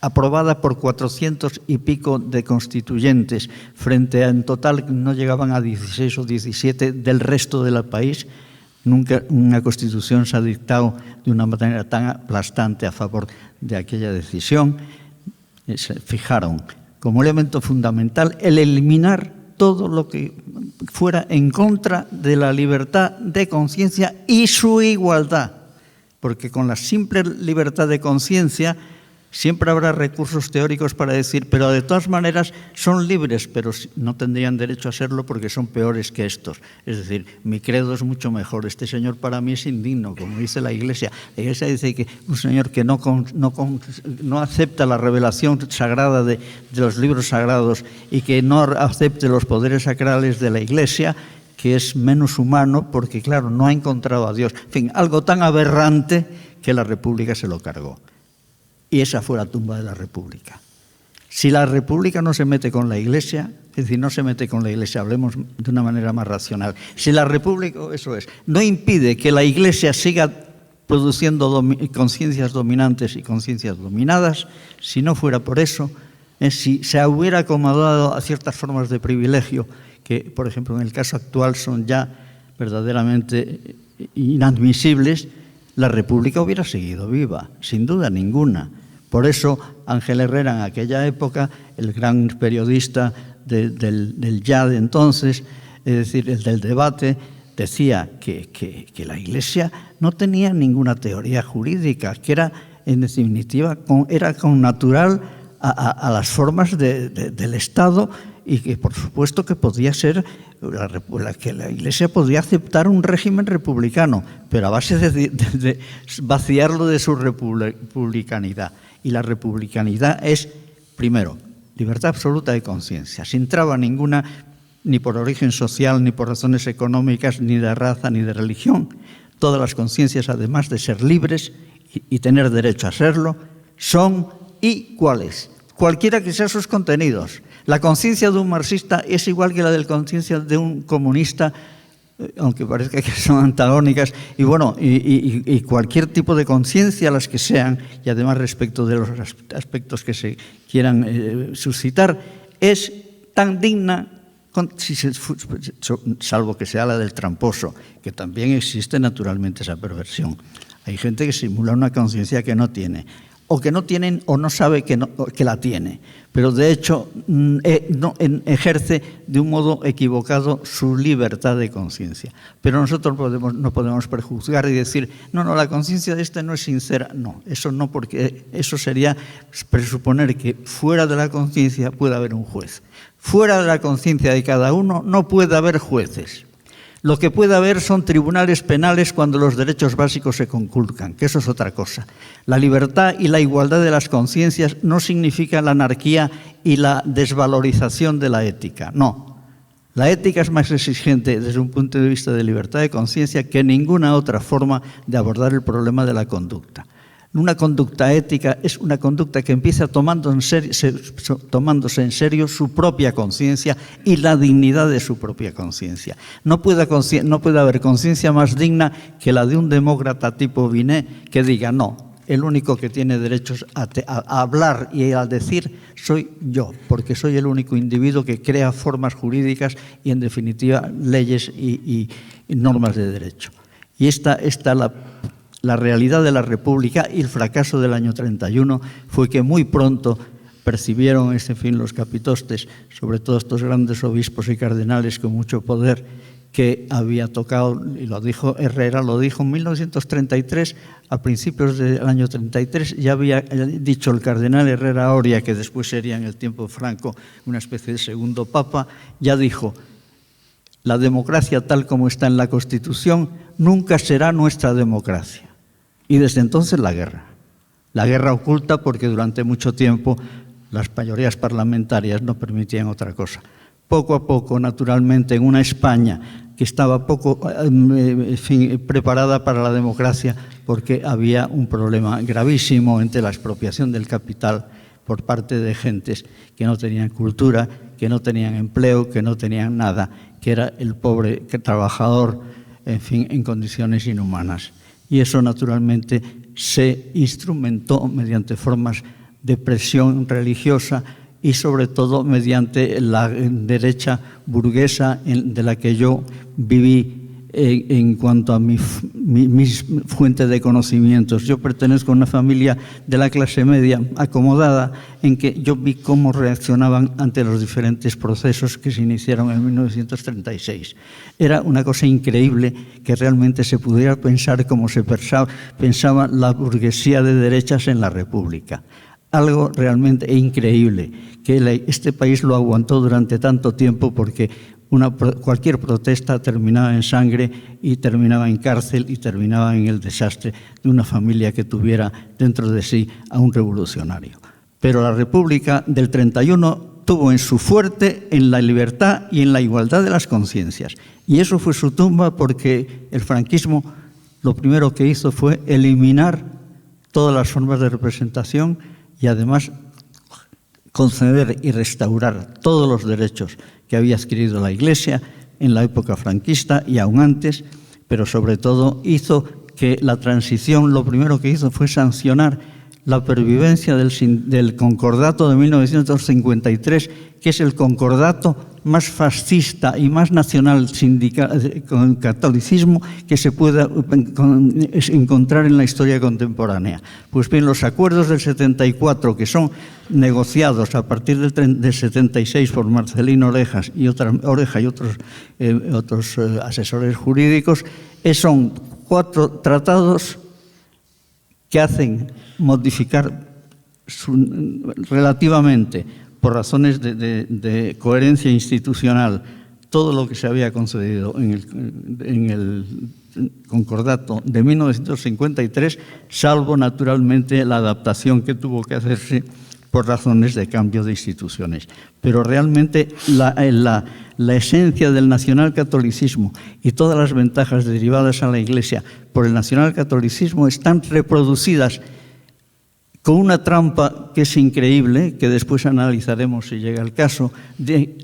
aprobada por 400 y pico de constituyentes, frente a en total no llegaban a 16 o 17 del resto del país. Nunca una Constitución se ha dictado de una manera tan aplastante a favor de aquella decisión. Se fijaron como elemento fundamental el eliminar todo lo que fuera en contra de la libertad de conciencia y su igualdad, porque con la simple libertad de conciencia siempre habrá recursos teóricos para decir, pero de todas maneras son libres, pero no tendrían derecho a serlo porque son peores que estos. Es decir, mi credo es mucho mejor, este señor para mí es indigno, como dice la Iglesia. La Iglesia dice que un señor que no acepta la revelación sagrada de los libros sagrados y que no acepte los poderes sacrales de la Iglesia, que es menos humano porque, claro, no ha encontrado a Dios. En fin, algo tan aberrante que la República se lo cargó. Y esa fue la tumba de la República. Si la República no se mete con la Iglesia, es decir, no se mete con la Iglesia, hablemos de una manera más racional. Si la República, eso es, no impide que la Iglesia siga produciendo conciencias dominantes y conciencias dominadas, si no fuera por eso, si se hubiera acomodado a ciertas formas de privilegio que, por ejemplo, en el caso actual son ya verdaderamente inadmisibles, la República hubiera seguido viva, sin duda ninguna. Por eso Ángel Herrera, en aquella época, el gran periodista del ya de entonces, es decir, el del debate, decía que la Iglesia no tenía ninguna teoría jurídica, que era, en definitiva, era connatural a las formas del Estado, y que, por supuesto, que podía ser que la Iglesia podía aceptar un régimen republicano, pero a base de vaciarlo de su republicanidad. Y la republicanidad es, primero, libertad absoluta de conciencia, sin traba ninguna, ni por origen social, ni por razones económicas, ni de raza, ni de religión. Todas las conciencias, además de ser libres y tener derecho a serlo, son iguales, cualquiera que sean sus contenidos. La conciencia de un marxista es igual que la de la conciencia de un comunista, aunque parezca que son antagónicas, y bueno, y cualquier tipo de conciencia, las que sean, y además respecto de los aspectos que se quieran suscitar, es tan digna, salvo que sea la del tramposo, que también existe naturalmente esa perversión. Hay gente que simula una conciencia que no tiene, o que no tienen o no sabe que la tiene, pero de hecho ejerce de un modo equivocado su libertad de conciencia. Pero nosotros no podemos prejuzgar y decir, no, la conciencia de este no es sincera. No, eso no, porque eso sería presuponer que fuera de la conciencia puede haber un juez. Fuera de la conciencia de cada uno no puede haber jueces. Lo que puede haber son tribunales penales cuando los derechos básicos se conculcan, que eso es otra cosa. La libertad y la igualdad de las conciencias no significa la anarquía y la desvalorización de la ética, no. La ética es más exigente desde un punto de vista de libertad de conciencia que ninguna otra forma de abordar el problema de la conducta. Una conducta ética es una conducta que empieza tomándose en serio su propia conciencia y la dignidad de su propia conciencia. No puede haber conciencia más digna que la de un demócrata tipo Binet que diga, no, el único que tiene derechos a hablar y a decir soy yo, porque soy el único individuo que crea formas jurídicas y, en definitiva, leyes y normas de derecho. Y esta la realidad de la República, y el fracaso del año 31 fue que muy pronto percibieron los capitostes, sobre todo estos grandes obispos y cardenales con mucho poder, que había tocado, y lo dijo Herrera, lo dijo en 1933, a principios del año 33, ya había dicho el cardenal Herrera Oria, que después sería en el tiempo de Franco una especie de segundo papa, ya dijo, la democracia tal como está en la Constitución nunca será nuestra democracia. Y desde entonces la guerra oculta, porque durante mucho tiempo las mayorías parlamentarias no permitían otra cosa. Poco a poco, naturalmente, en una España que estaba poco preparada para la democracia, porque había un problema gravísimo entre la expropiación del capital por parte de gentes que no tenían cultura, que no tenían empleo, que no tenían nada, que era el pobre trabajador, en condiciones inhumanas. Y eso, naturalmente, se instrumentó mediante formas de presión religiosa y, sobre todo, mediante la derecha burguesa de la que yo viví en cuanto a mis fuentes de conocimientos. Yo pertenezco a una familia de la clase media acomodada, en que yo vi cómo reaccionaban ante los diferentes procesos que se iniciaron en 1936. Era una cosa increíble que realmente se pudiera pensar como se pensaba la burguesía de derechas en la República. Algo realmente increíble, que este país lo aguantó durante tanto tiempo, porque cualquier protesta terminaba en sangre y terminaba en cárcel y terminaba en el desastre de una familia que tuviera dentro de sí a un revolucionario. Pero la República del 31 tuvo en su fuerte en la libertad y en la igualdad de las conciencias. Y eso fue su tumba, porque el franquismo lo primero que hizo fue eliminar todas las formas de representación y además conceder y restaurar todos los derechos que había adquirido la Iglesia en la época franquista y aún antes, pero sobre todo hizo que la transición, lo primero que hizo fue sancionar la pervivencia del concordato de 1953, que es el concordato más fascista y más nacional con catolicismo que se pueda encontrar en la historia contemporánea. Pues bien, los acuerdos del 74, que son negociados a partir del 76 por Marcelino Oreja y otros asesores jurídicos, son 4 tratados que hacen modificar relativamente, por razones de coherencia institucional, todo lo que se había concedido en el concordato de 1953, salvo naturalmente la adaptación que tuvo que hacerse por razones de cambio de instituciones. Pero realmente la esencia del nacionalcatolicismo y todas las ventajas derivadas a la Iglesia por el nacionalcatolicismo están reproducidas con una trampa que es increíble, que después analizaremos si llega el caso, de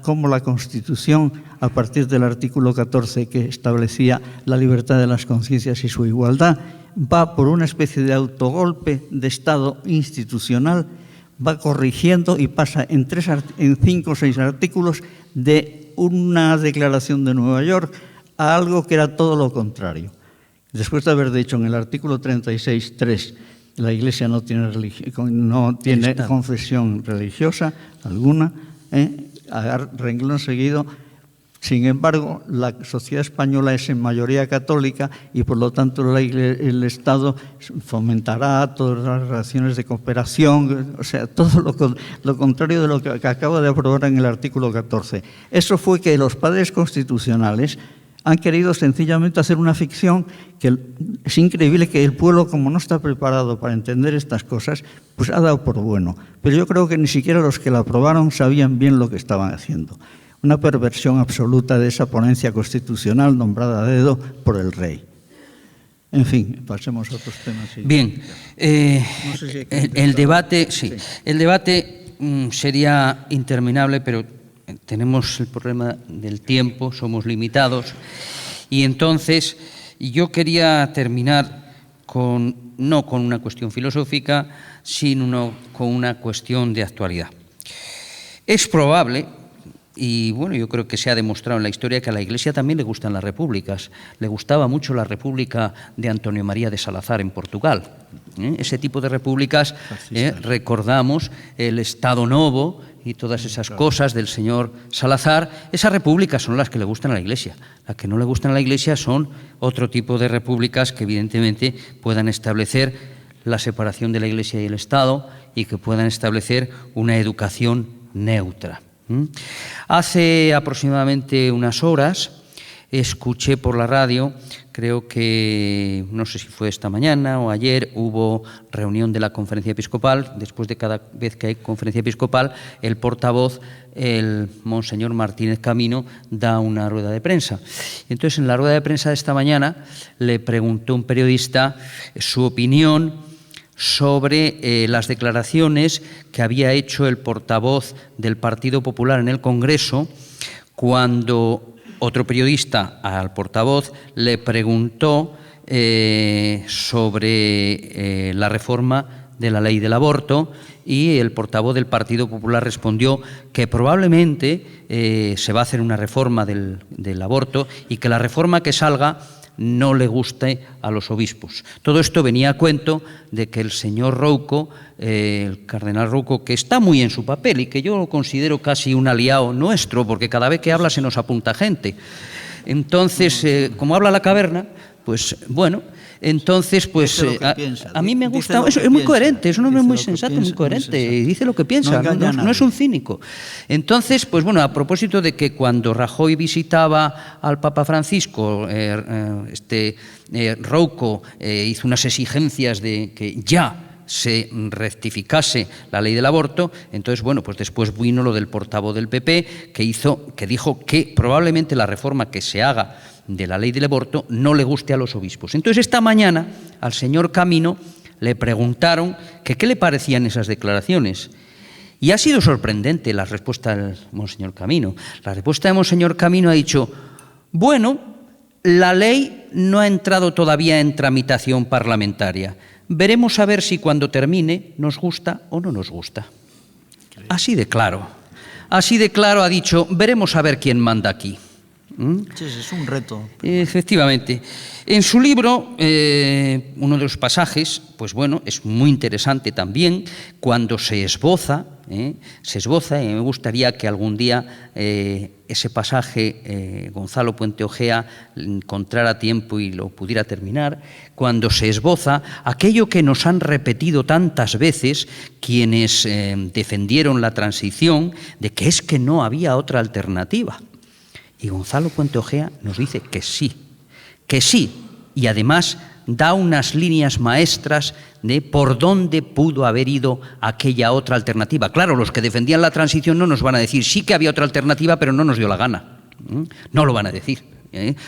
cómo la Constitución, a partir del artículo 14, que establecía la libertad de las conciencias y su igualdad, va por una especie de autogolpe de Estado institucional, va corrigiendo y pasa en 5 o 6 artículos de una declaración de Nueva York a algo que era todo lo contrario. Después de haber dicho en el artículo 36.3, la Iglesia no tiene confesión religiosa alguna, renglón seguido. Sin embargo, la sociedad española es en mayoría católica y, por lo tanto, el Estado fomentará todas las relaciones de cooperación, o sea, todo lo contrario de lo que acaba de aprobar en el artículo 14. Eso fue que los padres constitucionales han querido sencillamente hacer una ficción que es increíble que el pueblo, como no está preparado para entender estas cosas, pues ha dado por bueno. Pero yo creo que ni siquiera los que la aprobaron sabían bien lo que estaban haciendo. Una perversión absoluta de esa ponencia constitucional nombrada a dedo por el rey. En fin, pasemos a otros temas. Bien, no sé si el debate sería interminable, pero tenemos el problema del tiempo, somos limitados, y entonces yo quería terminar no con una cuestión filosófica, sino con una cuestión de actualidad. Es probable, y bueno, yo creo que se ha demostrado en la historia, que a la Iglesia también le gustan las repúblicas. Le gustaba mucho la república de Antonio María de Salazar en Portugal. Ese tipo de repúblicas, recordamos el Estado Novo y todas esas cosas del señor Salazar. Esas repúblicas son las que le gustan a la Iglesia. Las que no le gustan a la Iglesia son otro tipo de repúblicas que evidentemente puedan establecer la separación de la Iglesia y el Estado y que puedan establecer una educación neutra. Hace aproximadamente unas horas escuché por la radio, creo que, no sé si fue esta mañana o ayer, hubo reunión de la Conferencia Episcopal. Después de cada vez que hay Conferencia Episcopal, el portavoz, el Monseñor Martínez Camino, da una rueda de prensa. Entonces, en la rueda de prensa de esta mañana le preguntó un periodista su opinión sobre las declaraciones que había hecho el portavoz del Partido Popular en el Congreso, cuando otro periodista al portavoz le preguntó sobre la reforma de la ley del aborto, y el portavoz del Partido Popular respondió que probablemente se va a hacer una reforma del aborto y que la reforma que salga no le guste a los obispos. Todo esto venía a cuento de que el señor Rouco, el cardenal Rouco, que está muy en su papel y que yo lo considero casi un aliado nuestro, porque cada vez que habla se nos apunta gente. Entonces, como habla la caverna, pues bueno, entonces pues a mí me gusta, eso es muy coherente, es un hombre muy sensato, muy coherente, y dice lo que piensa, no es un cínico. Entonces, pues bueno, a propósito de que cuando Rajoy visitaba al Papa Francisco, Rouco hizo unas exigencias de que ya se rectificase la ley del aborto. Entonces, bueno, pues después vino lo del portavoz del PP que dijo que probablemente la reforma que se haga de la ley del aborto no le guste a los obispos. Entonces, esta mañana al señor Camino le preguntaron que qué le parecían esas declaraciones. Y ha sido sorprendente la respuesta del Monseñor Camino. La respuesta de Monseñor Camino ha dicho: bueno, la ley no ha entrado todavía en tramitación parlamentaria. Veremos a ver si cuando termine nos gusta o no nos gusta. Así de claro. así de claro ha dicho, veremos a ver quién manda aquí. Sí, es un reto. Efectivamente. En su libro, uno de los pasajes, pues bueno, es muy interesante también, cuando se esboza, y me gustaría que algún día ese pasaje Gonzalo Puente Ojea encontrara tiempo y lo pudiera terminar, cuando se esboza aquello que nos han repetido tantas veces quienes defendieron la transición, de que es que no había otra alternativa. Y Gonzalo Puente Ojea nos dice que sí, y además da unas líneas maestras de por dónde pudo haber ido aquella otra alternativa. Claro, los que defendían la transición no nos van a decir sí que había otra alternativa, pero no nos dio la gana. No lo van a decir.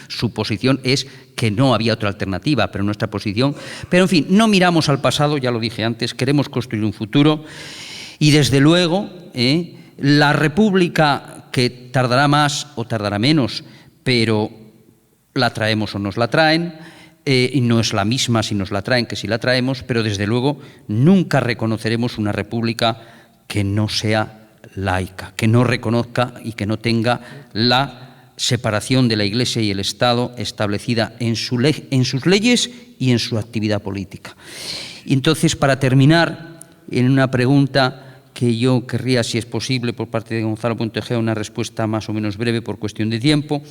Su posición es que no había otra alternativa, pero nuestra posición... Pero en fin, no miramos al pasado, ya lo dije antes, queremos construir un futuro y desde luego la República, que tardará más o tardará menos, pero la traemos o nos la traen, y no es la misma si nos la traen que si la traemos, pero desde luego nunca reconoceremos una república que no sea laica, que no reconozca y que no tenga la separación de la Iglesia y el Estado establecida en sus leyes y en su actividad política. Y entonces, para terminar, en una pregunta que yo querría, si es posible, por parte de Gonzalo Puente Ojea, una respuesta más o menos breve por cuestión de tiempo,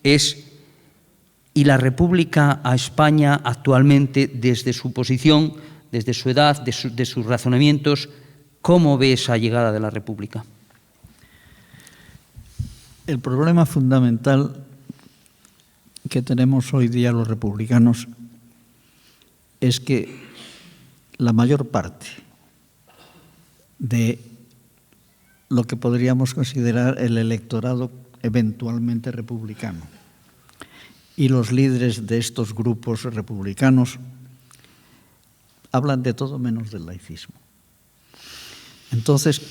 es: ¿y la República a España actualmente, desde su posición, desde su edad, de sus razonamientos, cómo ve esa llegada de la República? El problema fundamental que tenemos hoy día los republicanos es que la mayor parte de lo que podríamos considerar el electorado eventualmente republicano y los líderes de estos grupos republicanos hablan de todo menos del laicismo. Entonces,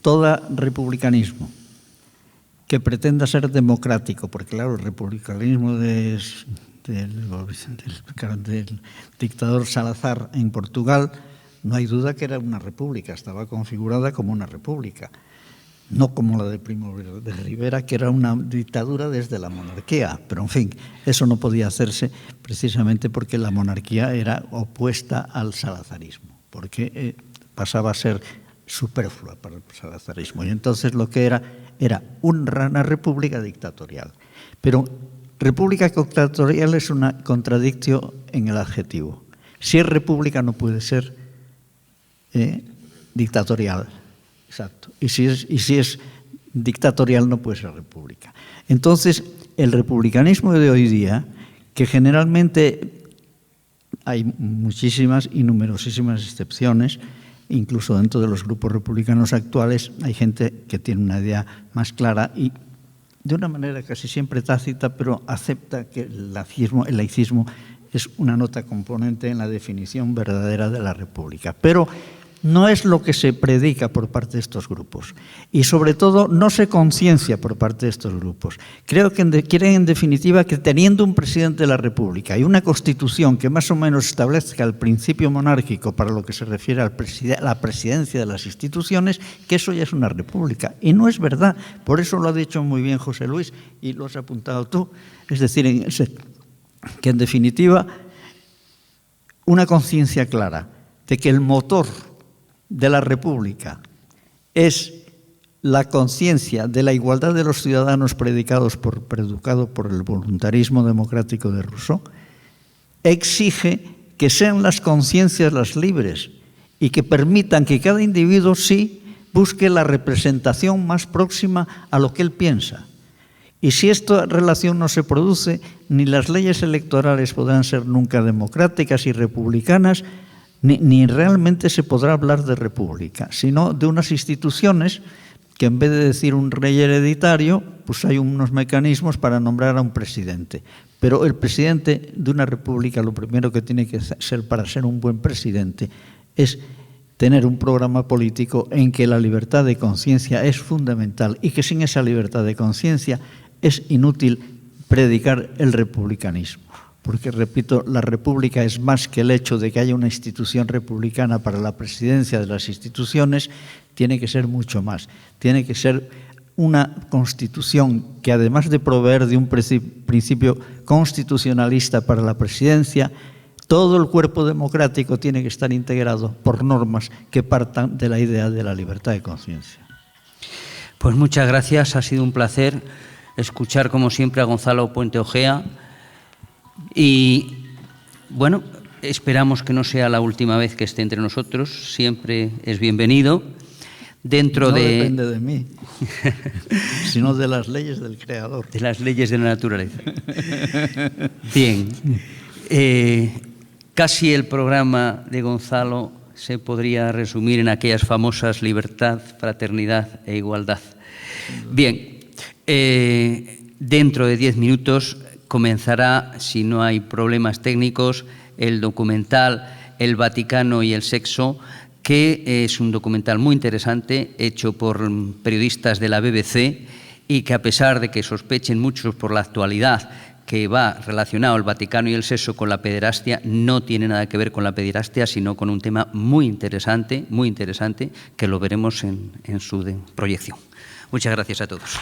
todo republicanismo que pretenda ser democrático, porque claro, el republicanismo del dictador Salazar en Portugal, no hay duda que era una república, estaba configurada como una república, no como la de Primo de Rivera, que era una dictadura desde la monarquía. Pero, en fin, eso no podía hacerse precisamente porque la monarquía era opuesta al salazarismo, porque pasaba a ser superflua para el salazarismo. Y entonces lo que era una república dictatorial. Pero república dictatorial es una contradicción en el adjetivo. Si es república no puede ser dictatorial. Exacto. Y si es dictatorial no puede ser república. Entonces, el republicanismo de hoy día, que generalmente hay muchísimas y numerosísimas excepciones, incluso dentro de los grupos republicanos actuales hay gente que tiene una idea más clara y de una manera casi siempre tácita, pero acepta que el laicismo es una nota componente en la definición verdadera de la república. Pero no es lo que se predica por parte de estos grupos y, sobre todo, no se conciencia por parte de estos grupos. Creo que quieren, en definitiva, que teniendo un presidente de la República y una Constitución que más o menos establezca el principio monárquico para lo que se refiere a la presidencia de las instituciones, que eso ya es una república. Y no es verdad. Por eso lo ha dicho muy bien José Luis y lo has apuntado tú. Es decir, que en definitiva una conciencia clara de que el motor de la República es la conciencia de la igualdad de los ciudadanos predicado por el voluntarismo democrático de Rousseau, exige que sean las conciencias las libres y que permitan que cada individuo sí busque la representación más próxima a lo que él piensa. Y si esta relación no se produce, ni las leyes electorales podrán ser nunca democráticas y republicanas, ni realmente se podrá hablar de república, sino de unas instituciones que, en vez de decir un rey hereditario, pues hay unos mecanismos para nombrar a un presidente. Pero el presidente de una república, lo primero que tiene que ser para ser un buen presidente es tener un programa político en que la libertad de conciencia es fundamental y que sin esa libertad de conciencia es inútil predicar el republicanismo. porque, repito, la República es más que el hecho de que haya una institución republicana para la presidencia de las instituciones, tiene que ser mucho más. Tiene que ser una Constitución que, además de proveer de un principio constitucionalista para la presidencia, todo el cuerpo democrático tiene que estar integrado por normas que partan de la idea de la libertad de conciencia. Pues muchas gracias, ha sido un placer escuchar como siempre a Gonzalo Puente Ojea y bueno, esperamos que no sea la última vez que esté entre nosotros, siempre es bienvenido. No depende de mí, sino de las leyes del Creador. De las leyes de la naturaleza. Bien, casi el programa de Gonzalo se podría resumir en aquellas famosas libertad, fraternidad e igualdad. Bien, dentro de 10 minutos comenzará, si no hay problemas técnicos, el documental El Vaticano y el sexo, que es un documental muy interesante, hecho por periodistas de la BBC y que, a pesar de que sospechen muchos por la actualidad que va relacionado el Vaticano y el sexo con la pederastia, no tiene nada que ver con la pederastia, sino con un tema muy interesante, que lo veremos en su proyección. Muchas gracias a todos.